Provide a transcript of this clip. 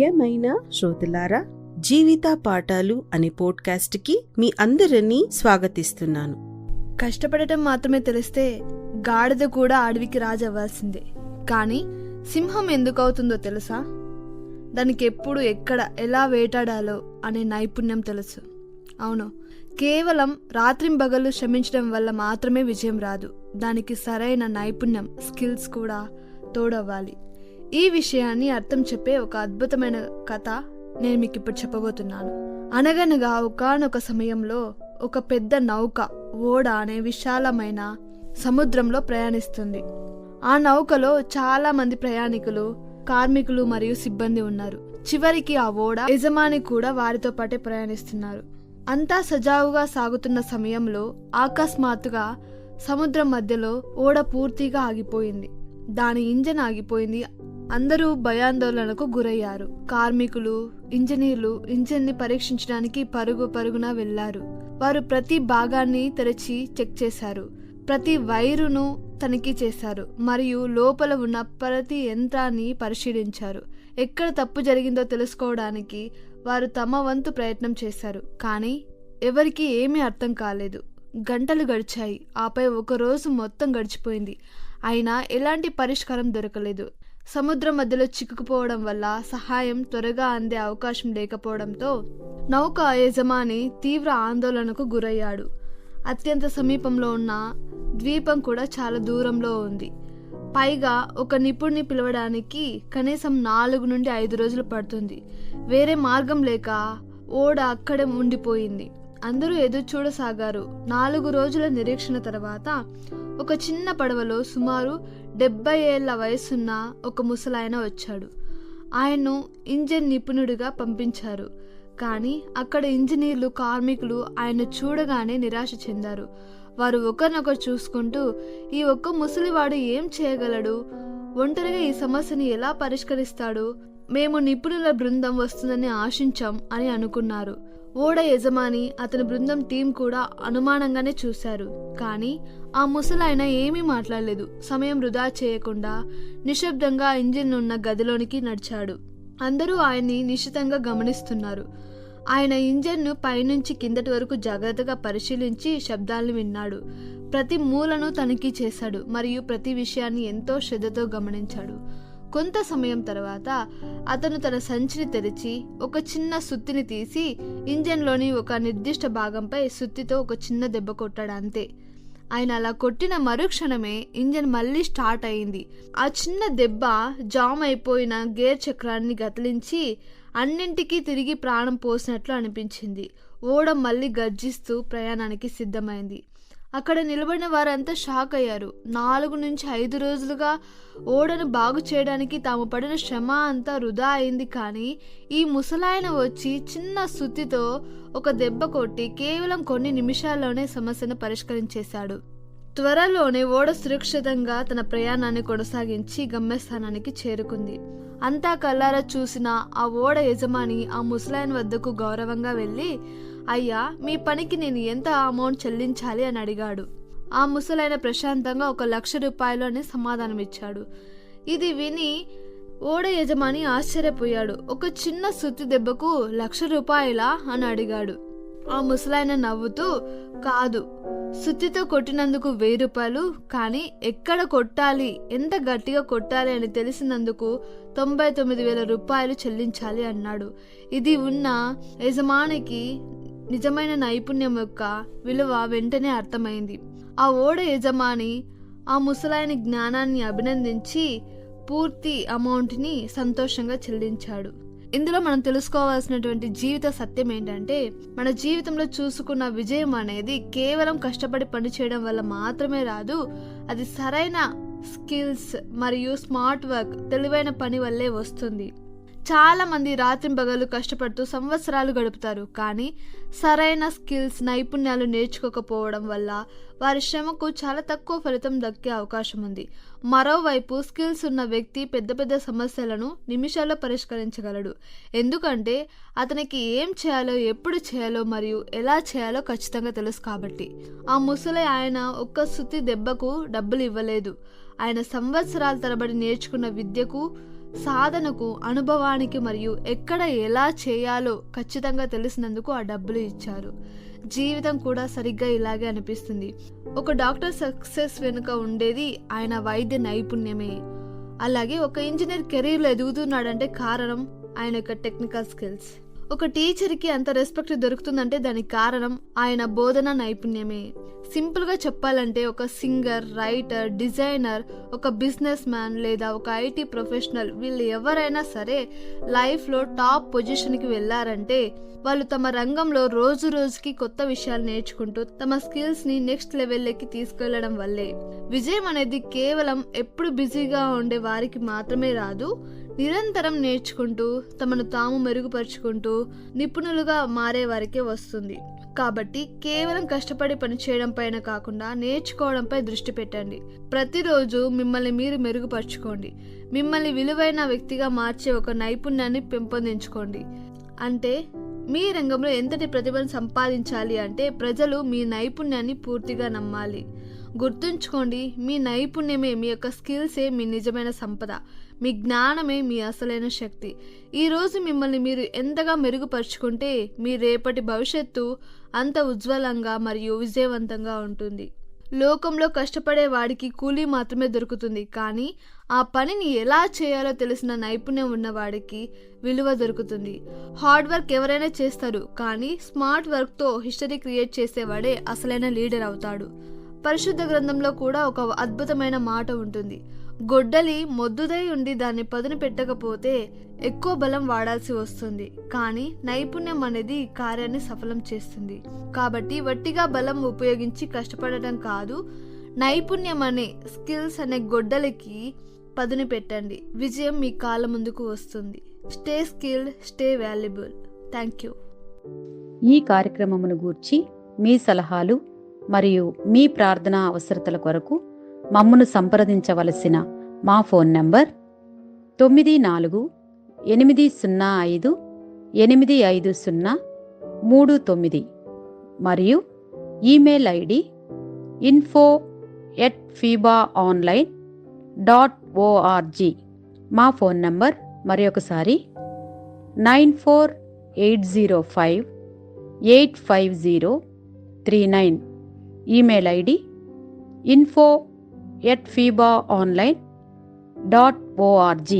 ప్రియమైన శ్రోతలారా, జీవిత పాఠాలు అనే పోడ్కాస్ట్కి మీ అందరినీ స్వాగతిస్తున్నాను. కష్టపడటం మాత్రమే తెలిస్తే గాడిద కూడా అడవికి రాజు అవ్వాల్సిందే. కానీ సింహం ఎందుకు అవుతుందో తెలుసా? దానికి ఎప్పుడు ఎక్కడ ఎలా వేటాడాలో అనే నైపుణ్యం తెలుసు. అవును, కేవలం రాత్రింబగళ్ళు శ్రమించడం వల్ల మాత్రమే విజయం రాదు. దానికి సరైన నైపుణ్యం, స్కిల్స్ కూడా తోడవ్వాలి. ఈ విషయాన్ని అర్థం చెప్పే ఒక అద్భుతమైన కథ నేను మీకు ఇప్పుడు చెప్పబోతున్నాను. అనగనగా ఒకానొక సమయంలో ఒక పెద్ద నౌక, ఓడ అనే విశాలమైన సముద్రంలో ప్రయాణిస్తుంది. ఆ నౌకలో చాలా మంది ప్రయాణికులు, కార్మికులు మరియు సిబ్బంది ఉన్నారు. చివరికి ఆ ఓడ యజమాని కూడా వారితో పాటే ప్రయాణిస్తున్నారు. అంతా సజావుగా సాగుతున్న సమయంలో అకస్మాత్తుగా సముద్రం మధ్యలో ఓడ పూర్తిగా ఆగిపోయింది. దాని ఇంజన్ ఆగిపోయింది. అందరూ భయాందోళనకు గురయ్యారు. కార్మికులు, ఇంజనీర్లు ఇంజన్ని పరీక్షించడానికి పరుగున వెళ్లారు. వారు ప్రతి భాగాన్ని తెరిచి చెక్ చేశారు. ప్రతి వైరును తనిఖీ చేశారు మరియు లోపల ఉన్న ప్రతి యంత్రాన్ని పరిశీలించారు. ఎక్కడ తప్పు జరిగిందో తెలుసుకోవడానికి వారు తమ వంతు ప్రయత్నం చేశారు. కానీ ఎవరికీ ఏమీ అర్థం కాలేదు. గంటలు గడిచాయి. ఆపై ఒక రోజు మొత్తం గడిచిపోయింది. అయినా ఎలాంటి పరిష్కారం దొరకలేదు. సముద్రం మధ్యలో చిక్కుకుపోవడం వల్ల సహాయం త్వరగా అందే అవకాశం లేకపోవడంతో నౌక యజమాని తీవ్ర ఆందోళనకు గురయ్యాడు. అత్యంత సమీపంలో ఉన్న ద్వీపం కూడా చాలా దూరంలో ఉంది. పైగా ఒక నిపుణుని పిలవడానికి కనీసం 4 నుండి 5 రోజులు పడుతుంది. వేరే మార్గం లేక ఓడ అక్కడే ఉండిపోయింది. అందరూ ఎదురు చూడసాగారు. 4 రోజుల నిరీక్షణ తర్వాత ఒక చిన్న పడవలో సుమారు 70 ఏళ్ల వయసున్న ఒక ముసలాయన వచ్చాడు. ఆయన్ను ఇంజన్ నిపుణుడిగా పంపించారు. కానీ అక్కడ ఇంజనీర్లు, కార్మికులు ఆయన చూడగానే నిరాశ చెందారు. వారు ఒకరినొకరు చూసుకుంటూ, ఈ ఒక్క ముసలివాడు ఏం చేయగలడు? ఒంటరిగా ఈ సమస్యని ఎలా పరిష్కరిస్తాడు? మేము నిపుణుల బృందం వస్తుందని ఆశించాం అని అనుకున్నారు. ఓడ యజమాని, అతని బృందం టీం కూడా అనుమానంగానే చూశారు. కానీ ఆ ముసలాయన ఏమీ మాట్లాడలేదు. సమయం వృధా చేయకుండా నిశ్శబ్దంగా ఇంజిన్ ఉన్న గదిలోనికి నడిచాడు. అందరూ ఆయన్ని నిశితంగా గమనిస్తున్నారు. ఆయన ఇంజన్ను పైనుంచి కిందటి వరకు జాగ్రత్తగా పరిశీలించి శబ్దాలను విన్నాడు. ప్రతి మూలను తనిఖీ చేశాడు మరియు ప్రతి విషయాన్ని ఎంతో శ్రద్ధతో గమనించాడు. కొంత సమయం తర్వాత అతను తన సంచిని తెరిచి ఒక చిన్న సుత్తిని తీసి ఇంజన్లోని ఒక నిర్దిష్ట భాగంపై సుత్తితో ఒక చిన్న దెబ్బ కొట్టాడు. అంతే. ఆయన అలా కొట్టిన మరుక్షణమే ఇంజన్ మళ్ళీ స్టార్ట్ అయింది. ఆ చిన్న దెబ్బ జామ్ అయిపోయిన గేర్ చక్రాన్ని గతిలించి అన్నింటికీ తిరిగి ప్రాణం పోసినట్లు అనిపించింది. ఓడ మళ్ళీ గర్జిస్తూ ప్రయాణానికి సిద్ధమైంది. అక్కడ నిలబడిన వారంతా షాక్ అయ్యారు. 4 నుంచి 5 రోజులుగా ఓడను బాగు చేయడానికి తాము పడిన శ్రమ అంతా వృధా అయింది. కానీ ఈ ముసలాయన వచ్చి చిన్న సుత్తితో ఒక దెబ్బ కొట్టి కేవలం కొన్ని నిమిషాల్లోనే సమస్యను పరిష్కరించేశాడు. త్వరలోనే ఓడ సురక్షితంగా తన ప్రయాణాన్ని కొనసాగించి గమ్యస్థానానికి చేరుకుంది. అంతా కళ్ళారా చూసిన ఆ ఓడ యజమాని ఆ ముసలాయన వద్దకు గౌరవంగా వెళ్ళి, అయ్యా, మీ పనికి నేను ఎంత అమౌంట్ చెల్లించాలి అని అడిగాడు. ఆ ముసలాయన ప్రశాంతంగా 1,00,000 రూపాయలు అని సమాధానం ఇచ్చాడు. ఇది విని ఓడ యజమాని ఆశ్చర్యపోయాడు. ఒక చిన్న సుత్తి దెబ్బకు 1,00,000 రూపాయలా అని అడిగాడు. ఆ ముసలాయన నవ్వుతూ, కాదు, సుత్తితో కొట్టినందుకు 1,000 రూపాయలు, కానీ ఎక్కడ కొట్టాలి, ఎంత గట్టిగా కొట్టాలి అని తెలిసినందుకు 99,000 రూపాయలు చెల్లించాలి అన్నాడు. ఇది ఉన్న యజమానికి నిజమైన నైపుణ్యం యొక్క విలువ వెంటనే అర్థమైంది. ఆ ఓడ యజమాని ఆ ముసలాయన జ్ఞానాన్ని అభినందించి పూర్తి అమౌంట్ని సంతోషంగా చెల్లించాడు. ఇందులో మనం తెలుసుకోవాల్సినటువంటి జీవిత సత్యం ఏంటంటే, మన జీవితంలో చూసుకున్న విజయం అనేది కేవలం కష్టపడి పని చేయడం వల్ల మాత్రమే రాదు. అది సరైన స్కిల్స్ మరియు స్మార్ట్ వర్క్, తెలివైన పని వల్లే వస్తుంది. చాలా మంది రాత్రింబగళ్ళు కష్టపడుతూ సంవత్సరాలు గడుపుతారు. కానీ సరైన స్కిల్స్, నైపుణ్యాలు నేర్చుకోకపోవడం వల్ల వారి శ్రమకు చాలా తక్కువ ఫలితం దక్కే అవకాశం ఉంది. మరోవైపు స్కిల్స్ ఉన్న వ్యక్తి పెద్ద పెద్ద సమస్యలను నిమిషాల్లో పరిష్కరించగలడు. ఎందుకంటే అతనికి ఏం చేయాలో, ఎప్పుడు చేయాలో మరియు ఎలా చేయాలో ఖచ్చితంగా తెలుసు కాబట్టి. ఆ ముసలి ఆయన ఒక్క సుత్తి దెబ్బకు డబ్బులు ఇవ్వలేదు. ఆయన సంవత్సరాల తరబడి నేర్చుకున్న విద్యకు సాధనకు, అనుభవానికి మరియు ఎక్కడ ఎలా చేయాలో ఖచ్చితంగా తెలిసినందుకు ఆ డబ్బులు ఇచ్చారు. జీవితం కూడా సరిగ్గా ఇలాగే అనిపిస్తుంది. ఒక డాక్టర్ సక్సెస్ వెనుక ఉండేది ఆయన వైద్య నైపుణ్యమే. అలాగే ఒక ఇంజనీర్ కెరీర్లో ఎదుగుతున్నాడంటే కారణం ఆయన యొక్క టెక్నికల్ స్కిల్స్. ఒక టీచర్కి అంత రెస్పెక్ట్ దొరుకుతుందంటే దానికి కారణం ఆయన బోధన నైపుణ్యమే. సింపుల్గా చెప్పాలంటే ఒక సింగర్, రైటర్, డిజైనర్, ఒక బిజినెస్ మ్యాన్ లేదా ఒక ఐటీ ప్రొఫెషనల్, వీళ్ళు ఎవరైనా సరే లైఫ్లో టాప్ పొజిషన్కి వెళ్ళారంటే వాళ్ళు తమ రంగంలో రోజు రోజుకి కొత్త విషయాలు నేర్చుకుంటూ తమ స్కిల్స్ని నెక్స్ట్ లెవెల్లోకి తీసుకెళ్లడం వల్లే. విజయం అనేది కేవలం ఎప్పుడు బిజీగా ఉండే వారికి మాత్రమే రాదు. నిరంతరం నేర్చుకుంటూ తమను తాము మెరుగుపరుచుకుంటూ నిపుణులుగా మారే వారికే వస్తుంది. కాబట్టి కేవలం కష్టపడి పనిచేయడం పైన కాకుండా నేర్చుకోవడంపై దృష్టి పెట్టండి. ప్రతిరోజు మిమ్మల్ని మీరు మెరుగుపరచుకోండి. మిమ్మల్ని విలువైన వ్యక్తిగా మార్చే ఒక నైపుణ్యాన్ని పెంపొందించుకోండి. అంటే మీ రంగంలో ఎంతటి ప్రతిభను సంపాదించాలి అంటే ప్రజలు మీ నైపుణ్యాన్ని పూర్తిగా నమ్మాలి. గుర్తుంచుకోండి, మీ నైపుణ్యమే, మీ యొక్క స్కిల్సే మీ నిజమైన సంపద. మీ జ్ఞానమే మీ అసలైన శక్తి. ఈరోజు మిమ్మల్ని మీరు ఎంతగా మెరుగుపరుచుకుంటే మీ రేపటి భవిష్యత్తు అంత ఉజ్వలంగా మరియు విజయవంతంగా ఉంటుంది. లోకంలో కష్టపడే వాడికి కూలీ మాత్రమే దొరుకుతుంది, కానీ ఆ పనిని ఎలా చేయాలో తెలిసిన నైపుణ్యం ఉన్నవాడికి విలువ దొరుకుతుంది. హార్డ్ వర్క్ ఎవరైనా చేస్తారు, కానీ స్మార్ట్ వర్క్తో హిస్టరీ క్రియేట్ చేసేవాడే అసలైన లీడర్ అవుతాడు. పరిశుద్ధ గ్రంథంలో కూడా ఒక అద్భుతమైన మాట ఉంటుంది. గొడ్డలి మొద్దుదై ఉండి దాన్ని పదును పెట్టకపోతే ఎక్కువ బలం వాడాల్సి వస్తుంది, కానీ నైపుణ్యం అనేది కార్యాన్ని సఫలం చేస్తుంది. కాబట్టి వట్టిగా బలం ఉపయోగించి కష్టపడటం కాదు, నైపుణ్యం అనే స్కిల్స్ అనే గొడ్డలికి పదును పెట్టండి. విజయం మీ కాళ్ళ ముందుకు వస్తుంది. Stay skilled, stay valuable. Thank you. ఈ కార్యక్రమమును గూర్చి మీ సలహాలు మరియు మీ ప్రార్థనా అవసరతల కొరకు మమ్మను సంప్రదించవలసిన మా ఫోన్ నంబర్ 9448058503 మరియు ఈమెయిల్ ఐడి info@fibaonline.org. మా ఫోన్ నంబర్ మరి ఒకసారి 9480585039. Email ID info@fibaonline.org.